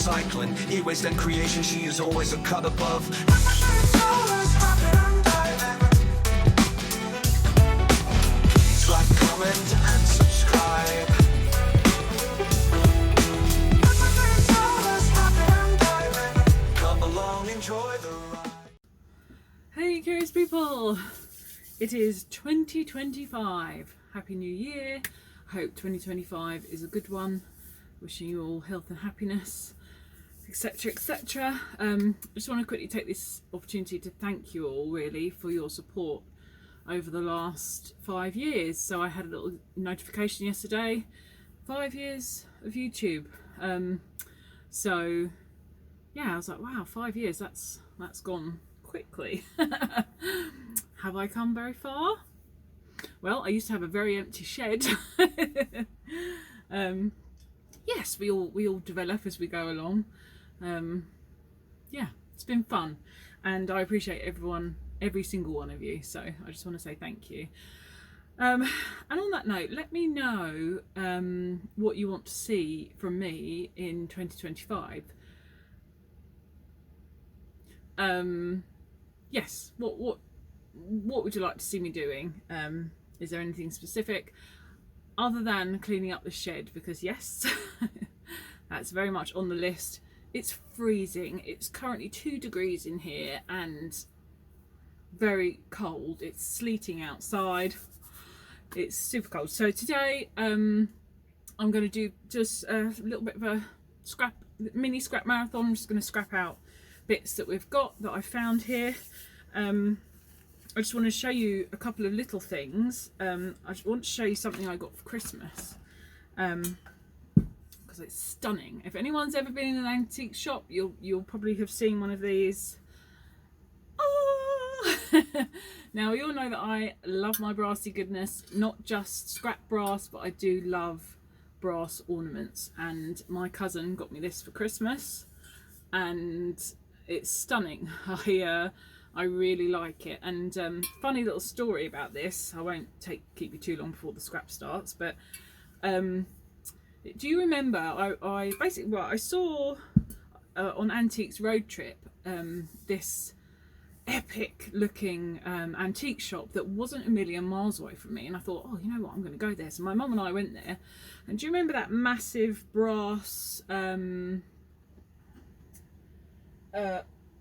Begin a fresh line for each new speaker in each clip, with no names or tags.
recycling. E-waste and creation, she is always a cut above. Please like, comment and subscribe. Come along, enjoy the ride.
Hey curious people, it is 2025. Happy New Year. Hope 2025 is a good one. Wishing you all health and happiness, etc, etc. I just want to quickly take this opportunity to thank you all really for your support over the last 5 years. So I had a little notification yesterday, 5 years of YouTube. So yeah, I was like, wow, 5 years, that's gone quickly. Have I come very far? Well, I used to have a very empty shed. Yes, we all develop as we go along. Yeah, it's been fun, and I appreciate every single one of you, so I just want to say thank you. And on that note, let me know what you want to see from me in 2025. Yes, what would you like to see me doing? Is there anything specific other than cleaning up the shed? Because yes, that's very much on the list. It's freezing. It's currently 2 degrees in here and very cold. It's sleeting outside. It's super cold. So today I'm going to do just a little bit of a mini scrap marathon. I'm just going to scrap out bits that we've got that I found here. I just want to show you a couple of little things. I just want to show you something I got for Christmas, because it's stunning. If anyone's ever been in an antique shop, you'll probably have seen one of these. Oh! Now we all know that I love my brassy goodness, not just scrap brass, but I do love brass ornaments. And my cousin got me this for Christmas, and it's stunning. I really like it. And funny little story about this. I won't keep you too long before the scrap starts, but do you remember I saw on Antiques Road Trip this epic looking antique shop that wasn't a million miles away from me, and I thought, oh, you know what, I'm going to go there. So my mum and I went there, and do you remember that massive brass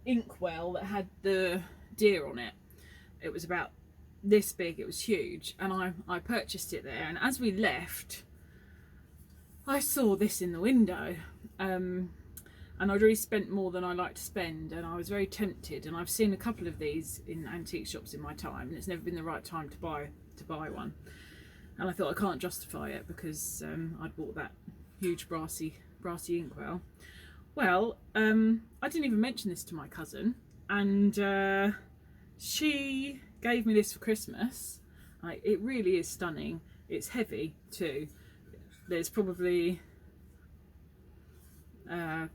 inkwell that had the deer on it? It was about this big, it was huge, and I purchased it there. And as we left, I saw this in the window, and I'd already spent more than I like to spend, and I was very tempted. And I've seen a couple of these in antique shops in my time, and it's never been the right time to buy one. And I thought, I can't justify it because I'd bought that huge brassy inkwell. Well, I didn't even mention this to my cousin, and she gave me this for Christmas. It really is stunning. It's heavy too. There's probably a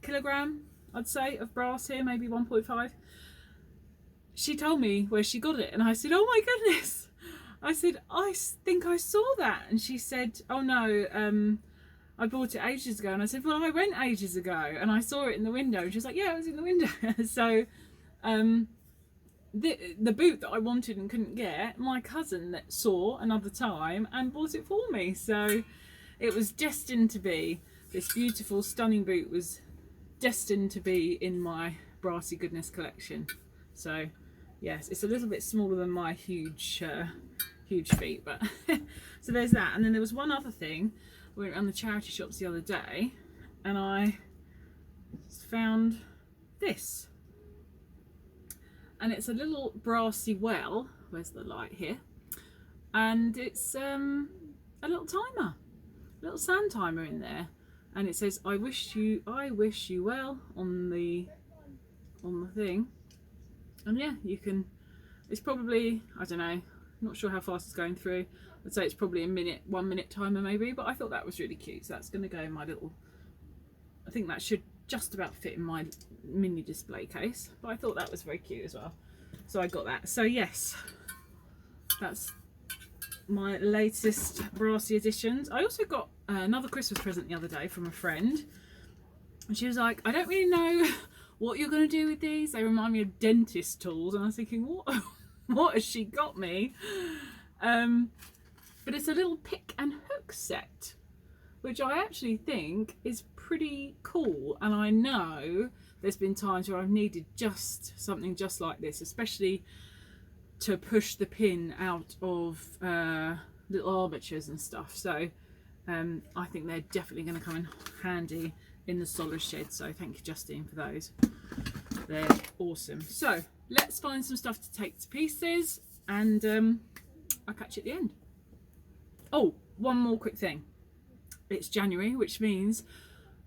kilogram, I'd say, of brass here, maybe 1.5. She told me where she got it, and I said, oh my goodness. I said, I think I saw that. And she said, oh no, I bought it ages ago. And I said, well, I went ages ago and I saw it in the window. And she's like, yeah, it was in the window. So the boot that I wanted and couldn't get, my cousin that saw another time and bought it for me. So it was destined to be, this beautiful stunning boot was destined to be in my brassy goodness collection. So yes, it's a little bit smaller than my huge feet, but so there's that. And then there was one other thing. We went around the charity shops the other day, and I found this, and it's a little brassy well. Where's the light here? And it's a little timer, a little sand timer in there, and it says I wish you well on the thing. And yeah, you can, it's probably, I don't know, not sure how fast it's going through. I'd say it's probably a 1 minute timer maybe, but I thought that was really cute. So that's going to go in my little, I think that should just about fit in my mini display case, but I thought that was very cute as well. So I got that. So yes, that's my latest brassy additions. I also got another Christmas present the other day from a friend. And she was like, I don't really know what you're going to do with these. They remind me of dentist tools. And I was thinking, what has she got me? But it's a little pick and hook set, which I actually think is pretty cool. And I know there's been times where I've needed just something just like this, especially to push the pin out of little armatures and stuff. So I think they're definitely going to come in handy in the solar shed. So thank you, Justine, for those. They're awesome. So let's find some stuff to take to pieces, and I'll catch you at the end. Oh, one more quick thing. It's January, which means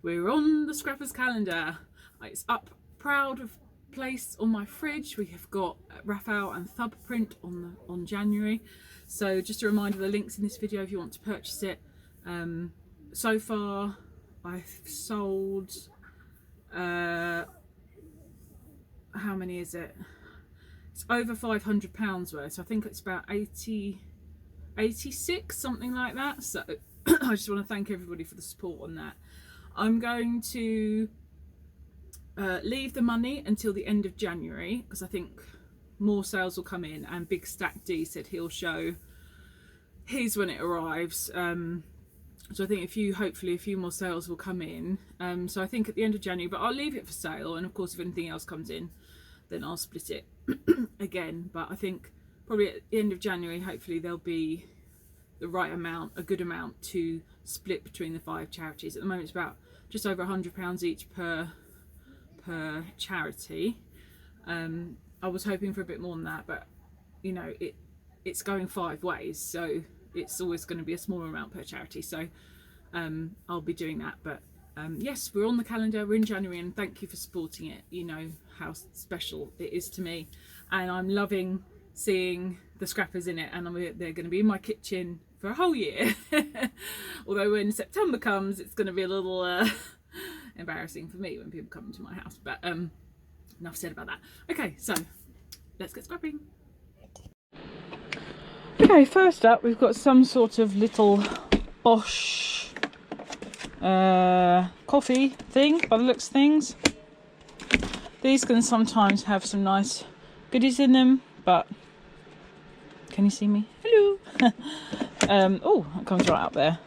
we're on the Scrappers calendar. It's up, proud of place on my fridge. We have got Raphael and Thub print on January. So just a reminder, the links in this video if you want to purchase it. So far I've sold, how many is it? It's over £500 worth. So I think it's about 86, something like that. So I just want to thank everybody for the support on that. I'm going to leave the money until the end of January, because I think more sales will come in, and Big Stack D said he'll show his when it arrives. So I think hopefully a few more sales will come in. So I think at the end of January, but I'll leave it for sale, and of course if anything else comes in then I'll split it again. But I think probably at the end of January hopefully there'll be the right amount, a good amount to split between the 5 charities. At the moment it's about just over £100 each per charity. I was hoping for a bit more than that, but you know, it's going 5 ways, so it's always going to be a smaller amount per charity. So I'll be doing that. But yes, we're on the calendar, we're in January, and thank you for supporting it. You know how special it is to me, and I'm loving seeing the scrappers in it, and they're going to be in my kitchen for a whole year. Although when September comes, it's going to be a little embarrassing for me when people come into my house. But enough said about that. Okay, so let's get scrapping. Okay, first up we've got some sort of little Bosch coffee thing by the looks of things. These can sometimes have some nice goodies in them, but can you see me? Hello. Oh, that comes right up there.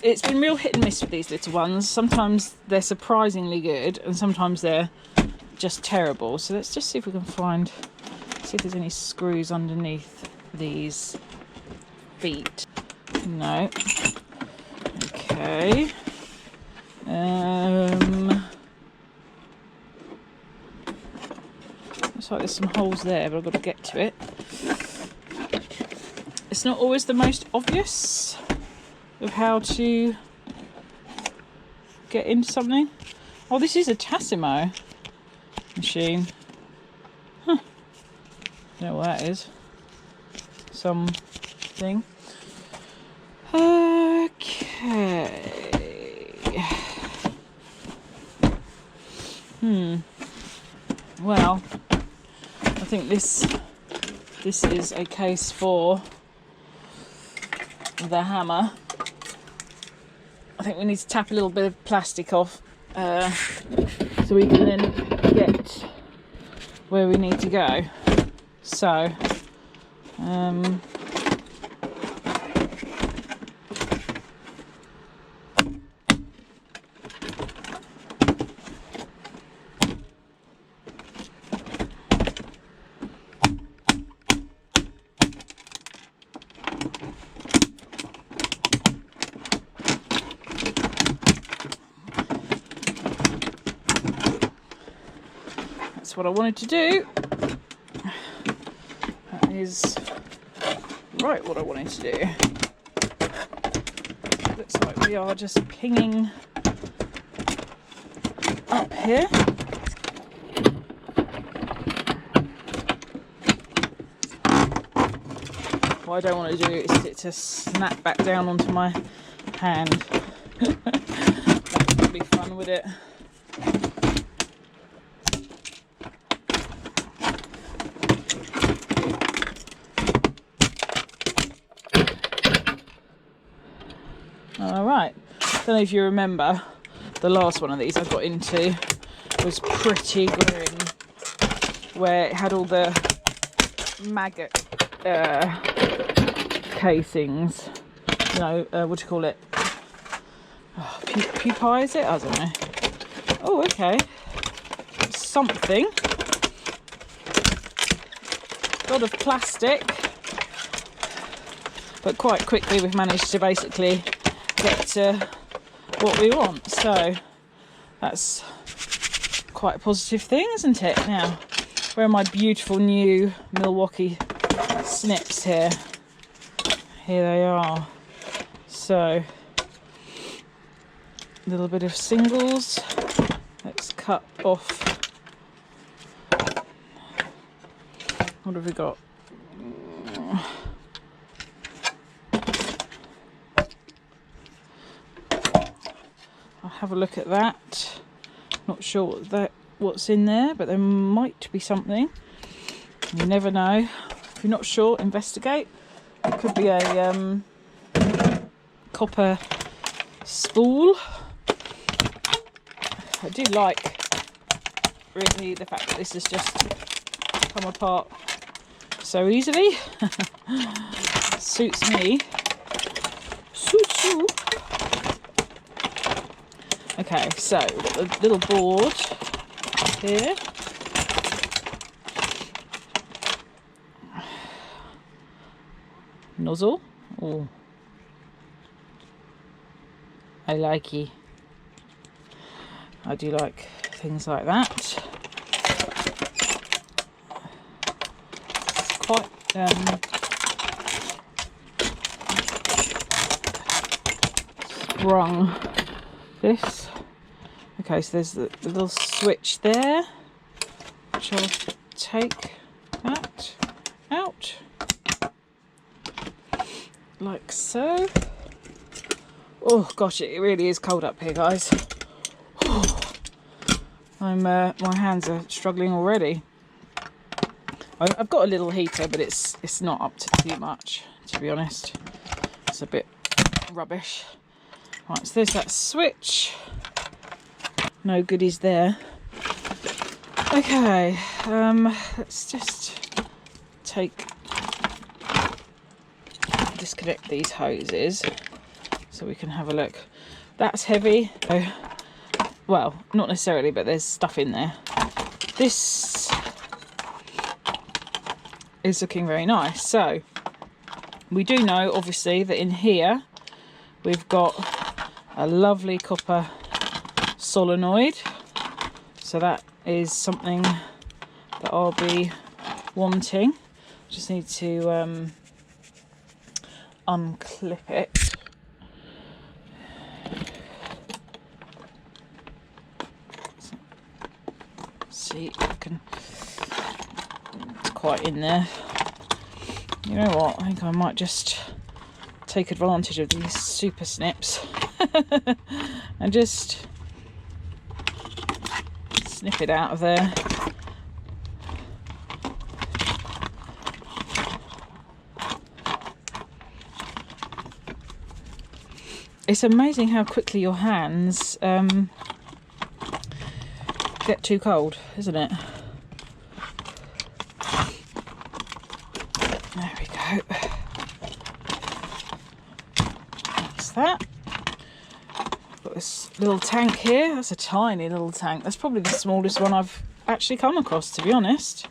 It's been real hit and miss with these little ones. Sometimes they're surprisingly good, and sometimes they're just terrible. So let's just see if we can see if there's any screws underneath these feet. No. Okay. Looks like there's some holes there, but I've got to get to it. It's not always the most obvious of how to get into something. Oh, this is a Tassimo machine. Huh. Don't know what that is. Something. Okay. Well, I think this is a case for the hammer. I think we need to tap a little bit of plastic off so we can then get where we need to go. So what I wanted to do. That is right what I wanted to do. Looks like we are just pinging up here. What I don't want to do is it to snap back down onto my hand. That would be fun, would it? Alright, don't know if you remember, the last one of these I got into was pretty grim, where it had all the maggot casings, you know, what do you call it? Oh, pupae, is it? I don't know. Oh, okay. Something. A lot of plastic. But quite quickly we've managed to basically get what we want. So that's quite a positive thing, isn't it? Now, where are my beautiful new Milwaukee snips here? Here they are. So, a little bit of singles. Let's cut off. What have we got? I'll have a look at that. Not sure what's in there, but there might be something. You never know. If you're not sure, investigate. It could be a copper spool. I do like really the fact that this has just come apart so easily. Suits me. Suits you. Okay, so we've got the little board here. Nozzle. Oh, I like it. I do like things like that. It's quite sprung, this. Okay, so there's the little switch there, which I'll take that out like so. Oh gosh, it really is cold up here, guys. My hands are struggling already. I've got a little heater, but it's not up to too much, to be honest. It's a bit rubbish. Right, so there's that switch. No goodies there. Okay, let's just disconnect these hoses so we can have a look. That's heavy. Oh, well, not necessarily, but there's stuff in there. This is looking very nice. So we do know, obviously, that in here we've got a lovely copper solenoid. So that is something that I'll be wanting. Just need to unclip it. See if I can. It's quite in there. You know what? I think I might just take advantage of these super snips and just snip it out of there. It's amazing how quickly your hands get too cold, isn't it? There we go. That's that. Got this little tank here. That's a tiny little tank. That's probably the smallest one I've actually come across, to be honest.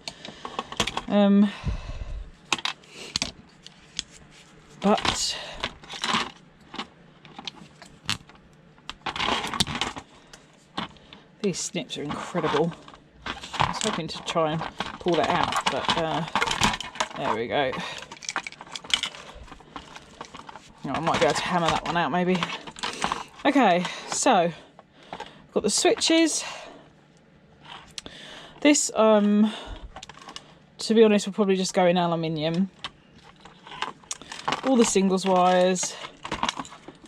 But these snips are incredible. I was hoping to try and pull that out, but there we go. Oh, I might be able to hammer that one out, maybe. Okay, so got the switches. This, to be honest, will probably just go in aluminium. All the singles wires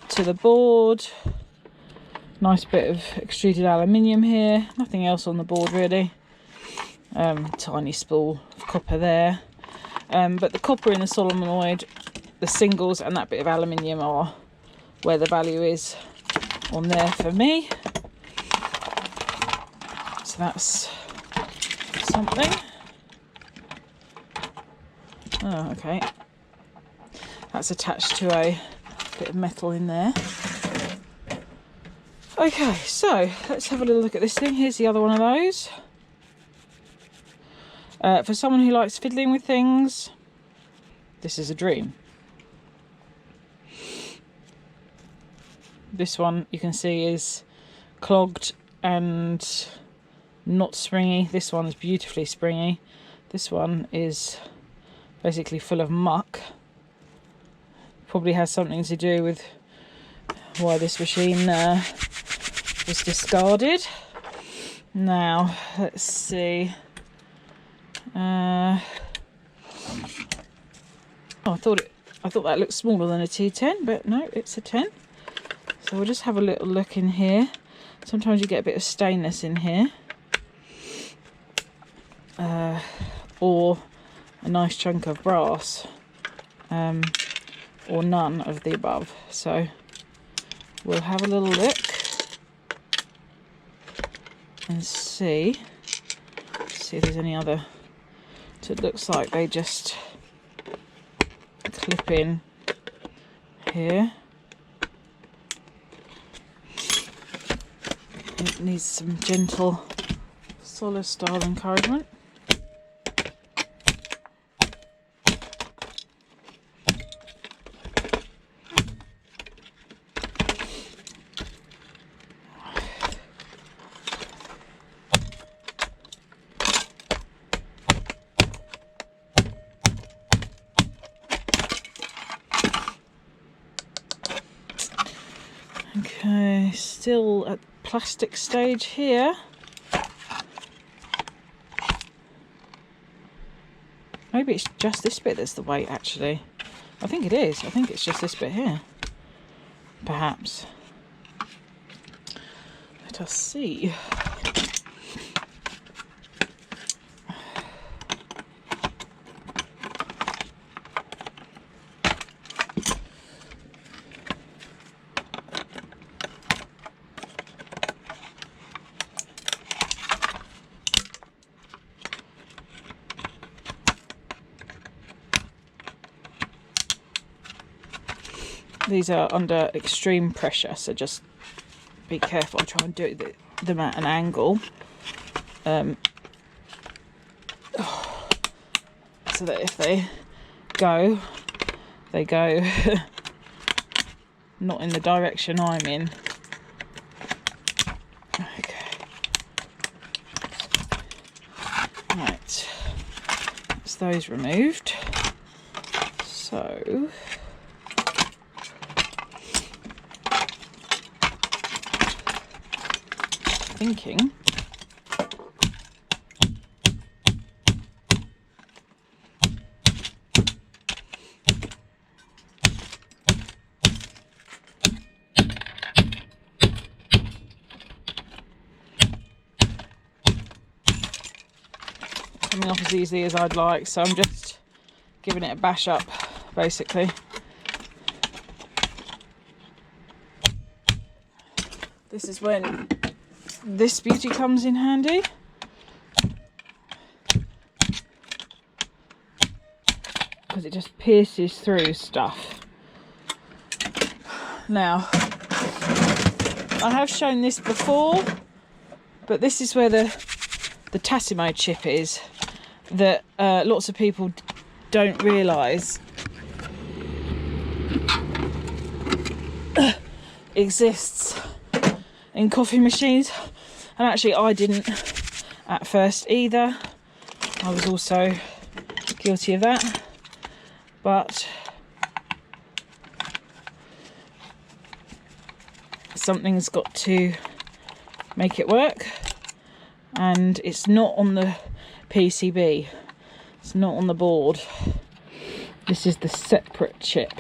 to the board. Nice bit of extruded aluminium here. Nothing else on the board really. Tiny spool of copper there. But the copper in the solenoid, the singles and that bit of aluminium are where the value is on there for me. So that's something. Oh, okay. That's attached to a bit of metal in there. Okay, so let's have a little look at this thing. Here's the other one of those. For someone who likes fiddling with things, this is a dream. This one you can see is clogged and not springy. This one is beautifully springy. This one is basically full of muck. Probably has something to do with why this machine was discarded. Now let's see. I thought that looked smaller than a T10, but no, it's a 10. So we'll just have a little look in here. Sometimes you get a bit of stainless in here, or a nice chunk of brass, or none of the above. So we'll have a little look and see if there's any other. So it looks like they just clip in here. It needs some gentle solid style encouragement. Okay, still at plastic stage here. Maybe it's just this bit that's the weight, actually. I think it is. I think it's just this bit here. Perhaps. Let us see. These are under extreme pressure, so just be careful. Try and do them at an angle, so that if they go not in the direction I'm in. Okay. Right. That's those removed. So thinking coming off as easily as I'd like, so I'm just giving it a bash up basically. This is when this beauty comes in handy. Because it just pierces through stuff. Now, I have shown this before, but this is where the Tassimo chip is, that lots of people don't realise exists in coffee machines. And actually I didn't at first either. I was also guilty of that. But something's got to make it work. And it's not on the PCB. It's not on the board. This is the separate chip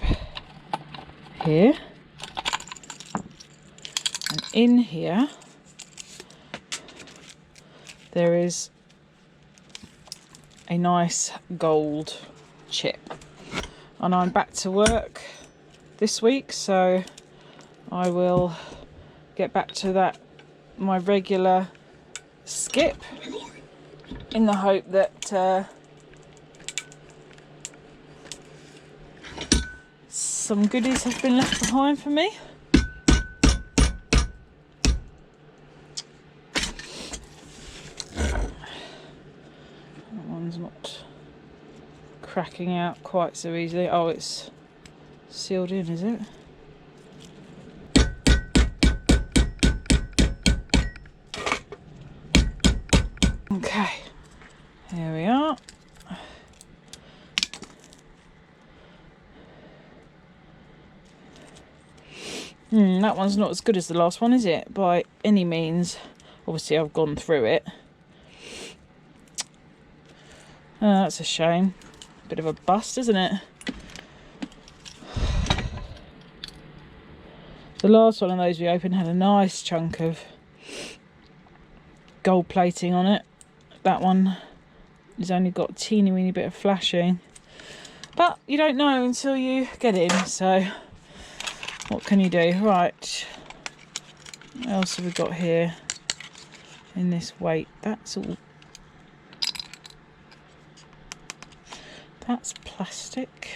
here. And in here there is a nice gold chip, and I'm back to work this week, so I will get back to that, my regular skip in the hope that some goodies have been left behind for me. That one's not cracking out quite so easily. Oh, it's sealed in, is it? Okay, here we are. That one's not as good as the last one, is it? By any means. Obviously, I've gone through it. That's a shame. Bit of a bust, isn't it? The last one of those we opened had a nice chunk of gold plating on it. That one has only got a teeny weeny bit of flashing. But you don't know until you get in, so what can you do? Right. What else have we got here in this weight? That's all. That's plastic.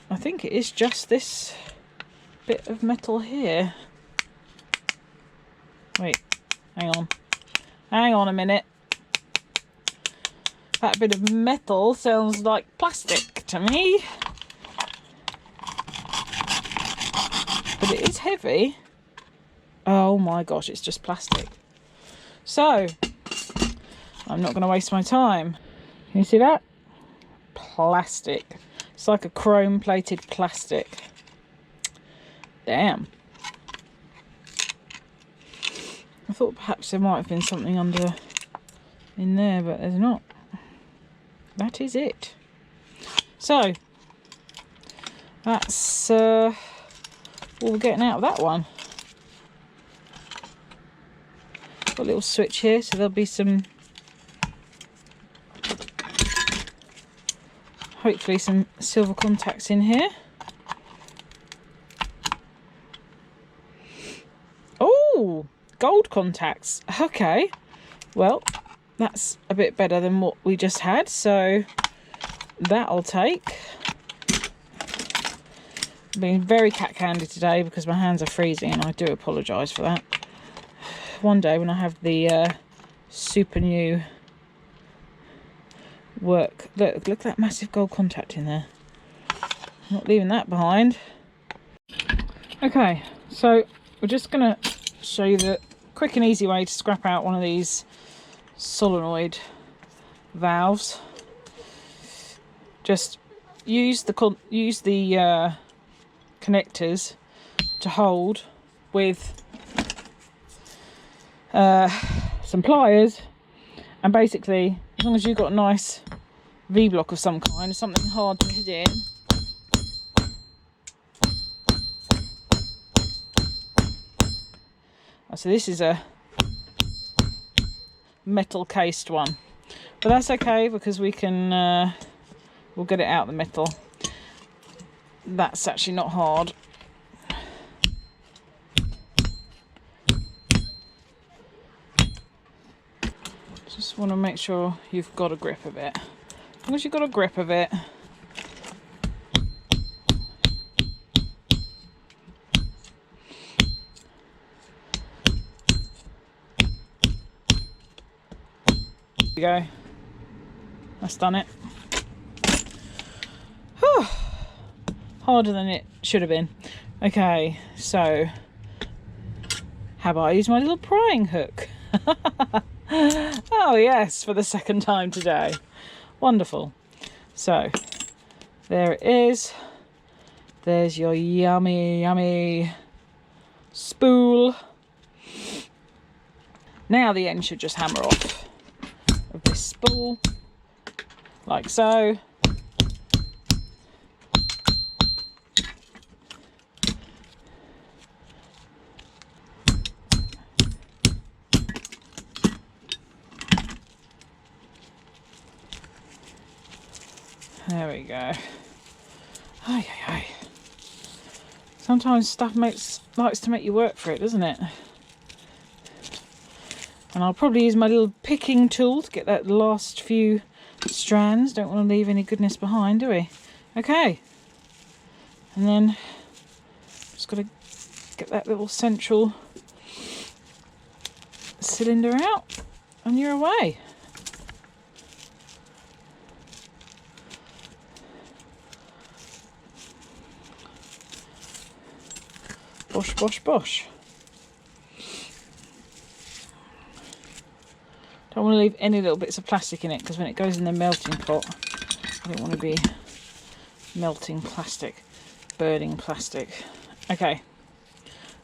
I think it is just this bit of metal here. Wait, hang on. Hang on a minute. That bit of metal sounds like plastic to me. But it is heavy. Oh my gosh, it's just plastic. So, I'm not going to waste my time. Can you see that? Plastic. It's like a chrome plated plastic. Damn. I thought perhaps there might have been something under in there, but there's not. That is it. So, that's all we're getting out of that one. Got a little switch here, so there'll be some, hopefully some silver contacts in here. Oh, gold contacts. Okay, well, that's a bit better than what we just had, so that'll take. Being very cat-handed today because my hands are freezing, and I do apologise for that. One day when I have the super new work, look at that massive gold contact in there. I'm not leaving that behind. Okay, so we're just going to show you the quick and easy way to scrap out one of these solenoid valves. Just use the connectors to hold with some pliers, and basically as long as you've got a nice V-block of some kind, something hard to hit in, so this is a metal cased one, but that's okay because we can we'll get it out the metal. That's actually not hard. Just want to make sure you've got a grip of it. As long as you've got a grip of it. There we go. That's done it. Whew. Harder than it should have been. Okay, so how about I use my little prying hook? Oh yes, for the second time today. Wonderful. So there it is. There's your yummy, yummy spool. Now the end should just hammer off of this spool, like so. There we go. Ay, ay, ay. Sometimes stuff likes to make you work for it, doesn't it? And I'll probably use my little picking tool to get that last few strands. Don't want to leave any goodness behind, do we? Okay. And then just got to get that little central cylinder out and you're away. Bosh, bosh, bosh. Don't want to leave any little bits of plastic in it because when it goes in the melting pot, I don't want to be melting plastic, burning plastic. Okay,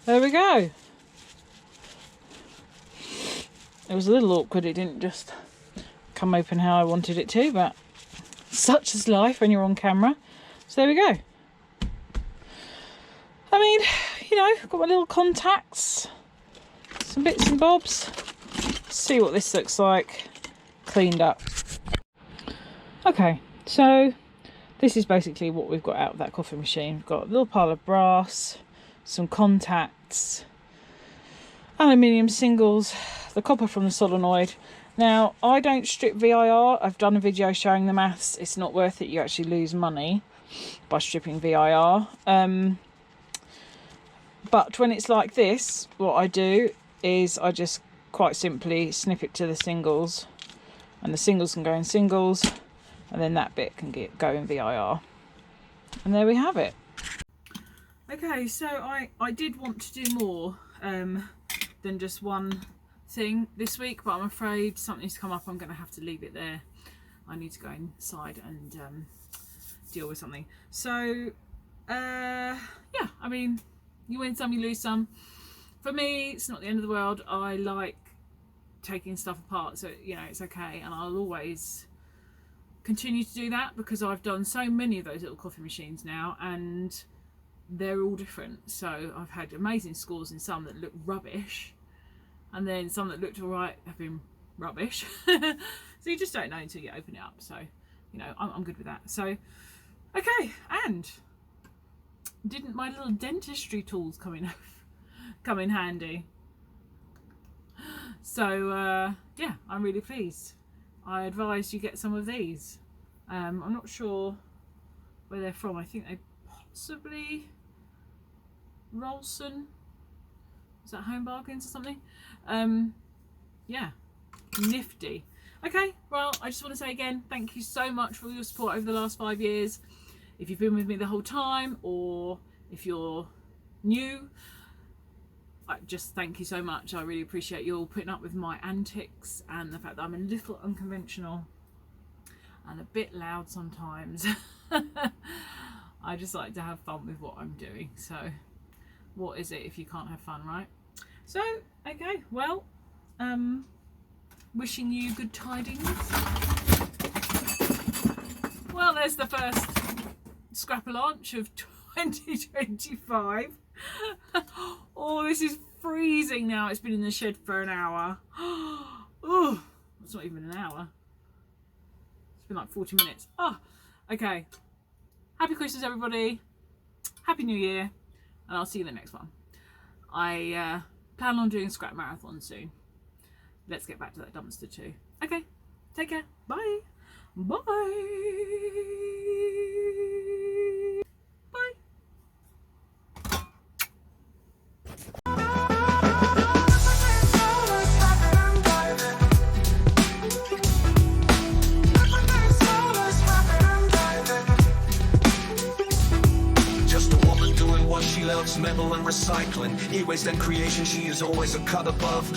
there we go. It was a little awkward, it didn't just come open how I wanted it to, but such is life when you're on camera. So there we go. I mean, you know, I've got my little contacts, some bits and bobs. Let's see what this looks like cleaned up. Okay, so this is basically what we've got out of that coffee machine. We've got a little pile of brass, some contacts, aluminium singles, the copper from the solenoid. Now, I don't strip VIR. I've done a video showing the maths. It's not worth it. You actually lose money by stripping VIR. But when it's like this, what I do is I just quite simply snip it to the singles, and the singles can go in singles, and then that bit can go in VIR. And there we have it. Okay, so I did want to do more than just one thing this week, but I'm afraid something's come up. I'm going to have to leave it there. I need to go inside and deal with something. So, yeah, I mean, you win some, you lose some. For me, it's not the end of the world. I like taking stuff apart, so, you know, it's okay. And I'll always continue to do that because I've done so many of those little coffee machines now, and they're all different. So I've had amazing scores in some that look rubbish, and then some that looked alright have been rubbish. So you just don't know until you open it up. So, you know, I'm good with that. So, okay, and didn't my little dentistry tools come in handy? So yeah, I'm really pleased. I advise you get some of these. I'm not sure where they're from. I think they possibly Rolson. Is that Home Bargains or something? Yeah, nifty. Okay, well, I just want to say again, thank you so much for your support over the last 5 years. If you've been with me the whole time, or if you're new, I just thank you so much. I really appreciate you all putting up with my antics and the fact that I'm a little unconventional and a bit loud sometimes. I just like to have fun with what I'm doing. So what is it if you can't have fun, right? So, okay, well, wishing you good tidings. Well, there's the first scrapper launch of 2025. Oh, this is freezing now. It's been in the shed for an hour. Oh, it's not even an hour. It's been like 40 minutes. Oh, okay. Happy Christmas, everybody. Happy New Year. And I'll see you in the next one. I plan on doing a scrap marathon soon. Let's get back to that dumpster too. Okay, take care. Bye. Bye. Bye.
Just a woman doing what she loves, metal and recycling. E-waste and creation, she is always a cut above.